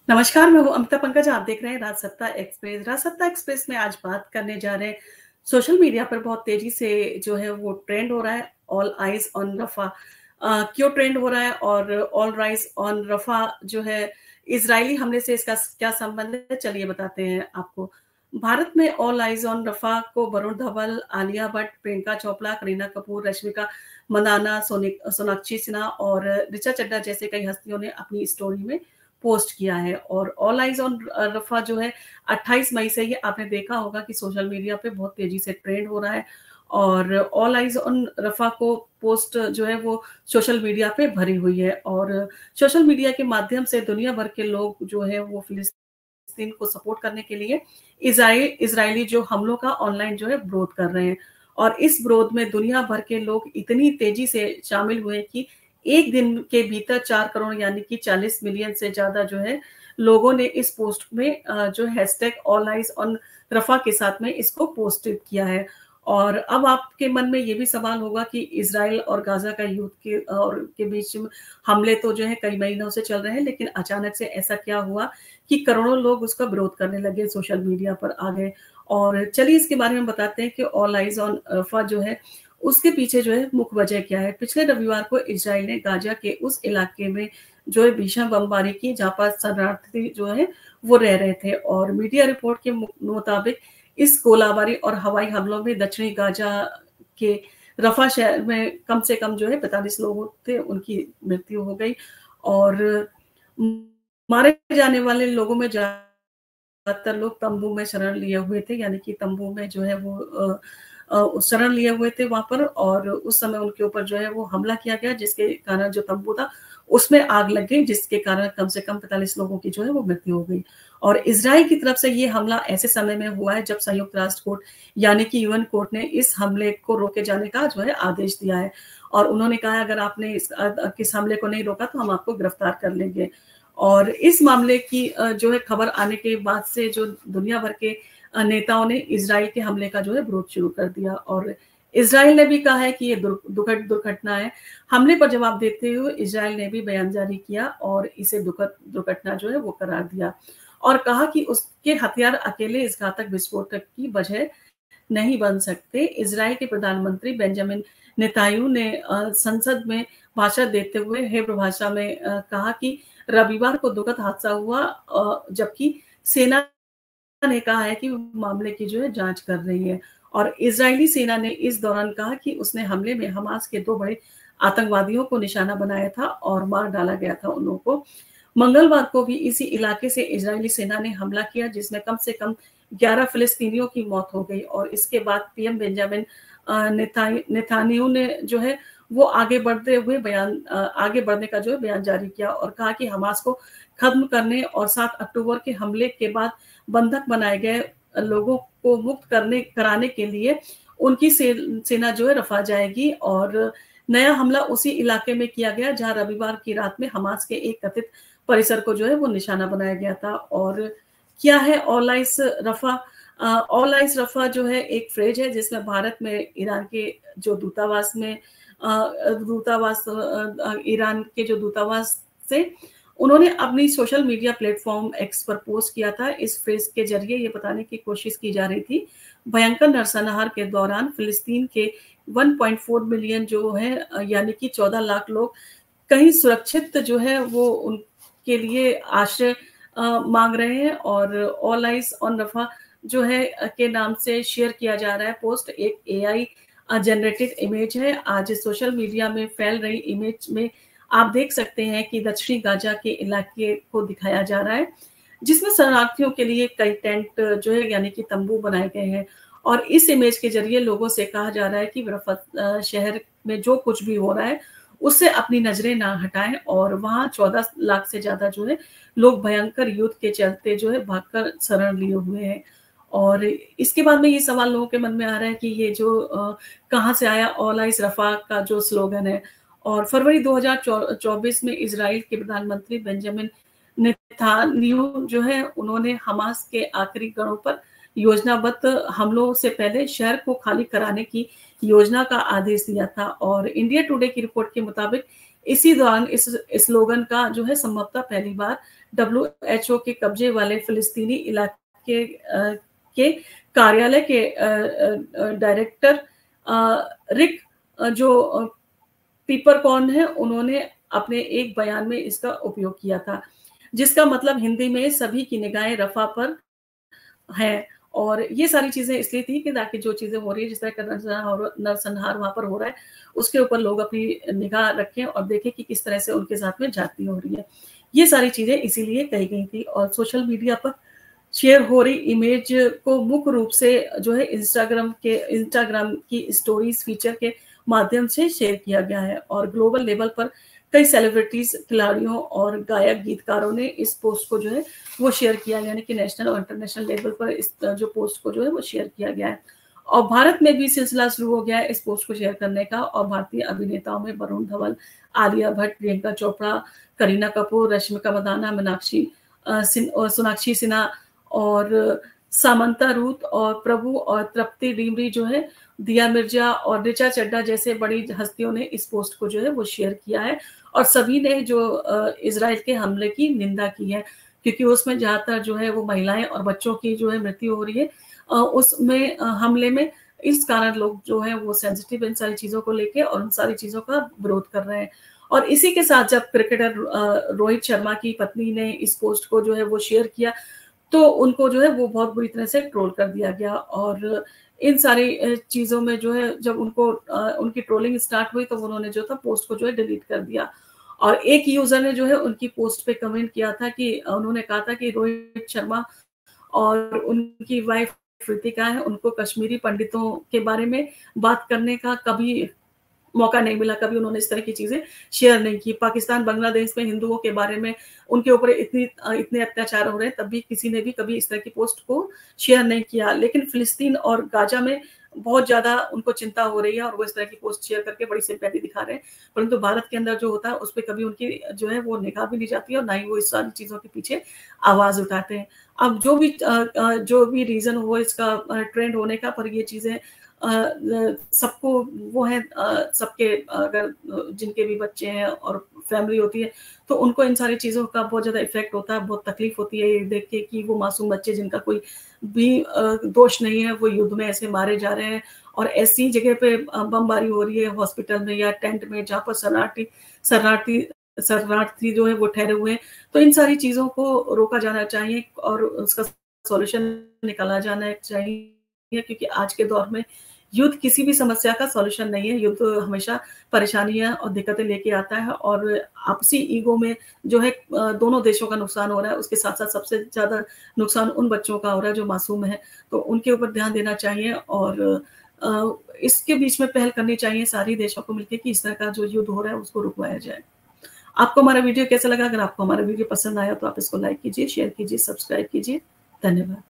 नमस्कार, मैं हूँ अमिता पंकज, आप देख रहे हैं राजसत्ता एक्सप्रेस। राजसत्ता एक्सप्रेस में आज बात करने जा रहे हैं, सोशल मीडिया पर बहुत तेज़ी से जो है वो ट्रेंड हो रहा है, ऑल आइज़ ऑन रफ़ा। क्यों ट्रेंड हो रहा है और ऑल राइज़ ऑन रफ़ा जो है, इज़राइली हमले से इसका क्या संबंध है? चलिए बताते हैं आपको। भारत में ऑल आइज़ ऑन रफ़ा को वरुण धवन, आलिया भट्ट, प्रियंका चोपड़ा, करीना कपूर, रश्मिका मंदाना, सोनाक्षी सिन्हा और ऋचा चड्ढा जैसे कई हस्तियों ने अपनी स्टोरी में पोस्ट किया है। और ऑल आइज़ ऑन रफ़ा जो है 28 मई से ही आपने देखा होगा कि सोशल मीडिया पे बहुत तेज़ी से ट्रेंड हो रहा है और ऑल आइज़ ऑन रफ़ा को पोस्ट जो है वो सोशल मीडिया पे भरी हुई है और सोशल मीडिया के माध्यम से दुनिया भर के लोग जो है वो फ़िलिस्तीन को सपोर्ट करने के लिए इज़राइली जो हमलों का ऑनलाइन जो है विरोध कर रहे हैं। और इस विरोध में दुनिया भर के लोग इतनी तेज़ी से शामिल हुए कि एक दिन के भीतर 4 करोड़ यानी कि 40 मिलियन से ज़्यादा जो है लोगों ने इस पोस्ट में जो हैशटैग ऑल आइज़ ऑन रफ़ा के साथ में इसको पोस्टेड किया है। और अब आपके मन में ये भी सवाल होगा कि इज़राइल और गाज़ा का युद्ध के बीच में हमले तो जो है कई महीनों से चल रहे हैं, लेकिन अचानक से ऐसा क्या हुआ कि करोड़ों लोग उसका विरोध करने लगे, सोशल मीडिया पर आ गए। और चलिए इसके बारे में बताते हैं कि ऑल आइज़ ऑन रफ़ा जो है उसके पीछे जो है मुख्य वजह क्या है। पिछले रविवार को इज़राइल ने गाज़ा के उस इलाके में जो है भीषण बमबारी की जहाँ पर शरणार्थी जो है वो रह रहे थे और मीडिया रिपोर्ट के मुताबिक इस गोलाबारी और हवाई हमलों में दक्षिणी गाज़ा के रफ़ा शहर में कम से कम जो है 45 लोग थे, उनकी मृत्यु हो गई और मारे जाने वाले लोगों में ज़्यादातर लोग तंबू में शरण लिए हुए थे, यानी कि तंबू में जो है वो शरण लिए हुए थे वहाँ पर और उस समय उनके ऊपर जो है वो हमला किया गया, जिसके कारण जो तंबू था उसमें आग लग गई, जिसके कारण कम से कम 45 लोगों की जो है वो मृत्यु हो गई। और इज़राइल की तरफ से ये हमला ऐसे समय में हुआ है जब संयुक्त राष्ट्र कोर्ट यानी कि यूएन कोर्ट ने इस हमले को रोके जाने का जो है आदेश दिया है और उन्होंने कहा है अगर आपने इस हमले को नहीं रोका तो हम आपको गिरफ्तार कर लेंगे। और इस मामले की जो है खबर आने के बाद से जो दुनिया भर के नेताओं ने इज़राइल के हमले का जो है विरोध शुरू कर दिया और इज़राइल ने भी कहा है कि ये दुखद दुर्घटना है। हमले पर जवाब देते हुए इज़राइल ने भी बयान जारी किया और इसे दुखद दुर्घटना जो है वो करार दिया और कहा कि उसके हथियार अकेले इस घातक विस्फोट की वजह नहीं बन सकते। इज़राइल के प्रधानमंत्री बेंजामिन नेतन्याहू ने संसद में भाषण देते हुए हिब्रू भाषा में कहा कि रविवार को दुखद हादसा हुआ जबकि सेना ने कहा है कि मामले की जो है जांच कर रही है और इजरायली सेना ने इस दौरान कहा कि उसने हमले में हमास के 2 बड़े आतंकवादियों को निशाना बनाया था और मार डाला गया था उन लोगों को। मंगलवार को भी इसी इलाके से इजरायली सेना ने हमला किया जिसमें कम से कम 11 फिलिस्तीनियों की मौत हो गई और इसके बाद पीएम बेंजामिन नेतन्याहू ने जो है वो आगे बढ़ने का जो है बयान जारी किया और कहा कि हमास को खत्म करने और 7 अक्टूबर के हमले के बाद बंधक बनाए गए लोगों को मुक्त कराने के लिए उनकी सेना जो है रफा जाएगी और नया हमला उसी इलाके में किया गया जहां रविवार की रात में हमास के एक कथित परिसर को जो है वो निशाना बनाया गया था। और क्या है ऑल आइज रफा? ऑल आइज रफा जो है एक फ्रेज है जिसमें भारत में ईरान के जो ईरान के जो दूतावास से उन्होंने अपनी सोशल मीडिया प्लेटफॉर्म एक्स पर पोस्ट किया था। इस फ्रेज के जरिए ये बताने की कोशिश की जा रही थी भयंकर नरसंहार के दौरान फिलिस्तीन के 1.4 मिलियन जो है यानी कि 14 लाख लोग कहीं सुरक्षित जो है वो उनके लिए आश्रय मांग रहे हैं और ऑल आइज ऑन रफा जो है के नाम से शेयर किया जा रहा है पोस्ट। एक एआई जनरेटेड इमेज है। आज सोशल मीडिया में फैल रही इमेज में आप देख सकते हैं कि दक्षिणी गाजा के इलाके को दिखाया जा रहा है जिसमें शरणार्थियों के लिए कई टेंट जो है यानी कि तंबू बनाए गए हैं और इस इमेज के जरिए लोगों से कहा जा रहा है कि रफत शहर में जो कुछ भी हो रहा है उससे अपनी नजरें ना हटाएं और वहां 14 लाख से ज्यादा जो है लोग भयंकर युद्ध के चलते जो है भागकर शरण लिए हुए हैं। और इसके बाद में ये सवाल लोगों के मन में आ रहा है कि ये जो कहाँ से आया ऑल आइज रफा का जो स्लोगन है। और फरवरी 2024 में इजराइल के प्रधानमंत्री बेंजामिन नेतन्याहू जो है उन्होंने हमास के आखिरी गढ़ों पर योजनाबद्ध हमलों से पहले शहर को खाली कराने की योजना का आदेश दिया था और इंडिया टुडे की रिपोर्ट के मुताबिक इसी दौरान इस स्लोगन का जो है संभवतः पहली बार WHO के कब्जे वाले फिलिस्तीनी इलाके के कार्यालय के डायरेक्टर रिक जो पीपरकॉर्न है, उन्होंने अपने एक बयान में इसका उपयोग किया था, जिसका मतलब हिंदी में सभी की निगाहें रफ़ा पर हैं। और ये सारी चीज़ें इसलिए थी कि ताकि जो चीज़ें हो रही है, जिस तरह का नरसंहार वहाँ पर हो रहा है, उसके ऊपर लोग अपनी निगाह रखें और देखें कि किस तरह से उनके साथ में ज़्यादती हो रही है। ये सारी चीज़ें इसीलिए कही गई थी और सोशल मीडिया पर शेयर हो रही इमेज को मुख्य रूप से जो है इंस्टाग्राम की स्टोरीज फीचर के माध्यम से शेयर किया गया है और ग्लोबल लेवल पर कई सेलिब्रिटीज, खिलाड़ियों और गायक गीतकारों ने इस पोस्ट को जो है वो शेयर किया, यानी कि नेशनल और इंटरनेशनल लेवल पर इस जो पोस्ट को जो है वो शेयर किया गया है। और भारत में भी सिलसिला शुरू हो गया है इस पोस्ट को शेयर करने का और भारतीय अभिनेताओं में वरुण धवन, आलिया भट्ट, प्रियंका चोपड़ा, करीना कपूर, रश्मिका मंदाना, सोनाक्षी सिन्हा और सामंता रूथ और प्रभु और तृप्ति डिमरी जो है, दिया मिर्जा और ऋचा चड्ढा जैसे बड़ी हस्तियों ने इस पोस्ट को जो है वो शेयर किया है और सभी ने जो इजराइल के हमले की निंदा की है, क्योंकि उसमें ज्यादातर जो है वो महिलाएं और बच्चों की जो है मृत्यु हो रही है उसमें हमले में। इस कारण लोग जो है वो सेंसिटिव इन सारी चीजों को लेके और उन सारी चीजों का विरोध कर रहे हैं। और इसी के साथ जब क्रिकेटर रोहित शर्मा की पत्नी ने इस पोस्ट को जो है वो शेयर किया तो उनको जो है वो बहुत बुरी तरह से ट्रोल कर दिया गया और इन सारी चीज़ों में जो है जब उनको उनकी ट्रोलिंग स्टार्ट हुई तो उन्होंने जो था पोस्ट को जो है डिलीट कर दिया। और एक यूजर ने जो है उनकी पोस्ट पे कमेंट किया था कि उन्होंने कहा था कि रोहित शर्मा और उनकी वाइफ कृतिका है, उनको कश्मीरी पंडितों के बारे में बात करने का कभी मौका नहीं मिला, कभी उन्होंने इस तरह की चीजें शेयर नहीं की। पाकिस्तान, बांग्लादेश में हिंदुओं के बारे में उनके ऊपर इतने अत्याचार हो रहे हैं, तब भी किसी ने भी कभी इस तरह की पोस्ट को शेयर नहीं किया। लेकिन फिलिस्तीन और गाजा में बहुत ज्यादा उनको चिंता हो रही है और वो इस तरह की पोस्ट शेयर करके बड़ी सिंपैथी दिखा रहे हैं, परंतु भारत के अंदर जो होता है उस पर कभी उनकी जो है वो निगाह भी नहीं जाती है और ना ही वो इस सारी चीजों के पीछे आवाज उठाते हैं। अब जो भी रीजन हो इसका ट्रेंड होने का, पर ये चीजें सबको वो है सबके अगर जिनके भी बच्चे हैं और फैमिली होती है तो उनको इन सारी चीज़ों का बहुत ज़्यादा इफेक्ट होता है, बहुत तकलीफ होती है ये देख के कि वो मासूम बच्चे जिनका कोई भी दोष नहीं है वो युद्ध में ऐसे मारे जा रहे हैं और ऐसी जगह पे बमबारी हो रही है हॉस्पिटल में या टेंट में जहाँ पर शरणार्थी जो है वो ठहरे हुए हैं। तो इन सारी चीज़ों को रोका जाना चाहिए और उसका सॉल्यूशन निकाला जाना चाहिए, क्योंकि आज के दौर में युद्ध किसी भी समस्या का सॉल्यूशन नहीं है। युद्ध हमेशा परेशानियां और दिक्कतें लेके आता है और आपसी ईगो में जो है दोनों देशों का नुकसान हो रहा है। उसके साथ साथ सबसे ज्यादा नुकसान उन बच्चों का हो रहा है जो मासूम है, तो उनके ऊपर ध्यान देना चाहिए और इसके बीच में पहल करनी चाहिए सारी देशों को मिलकर कि इस तरह का जो युद्ध हो रहा है उसको रुकवाया जाए। आपको हमारा वीडियो कैसा लगा? अगर आपको हमारा वीडियो पसंद आया तो आप इसको लाइक कीजिए, शेयर कीजिए, सब्सक्राइब कीजिए। धन्यवाद।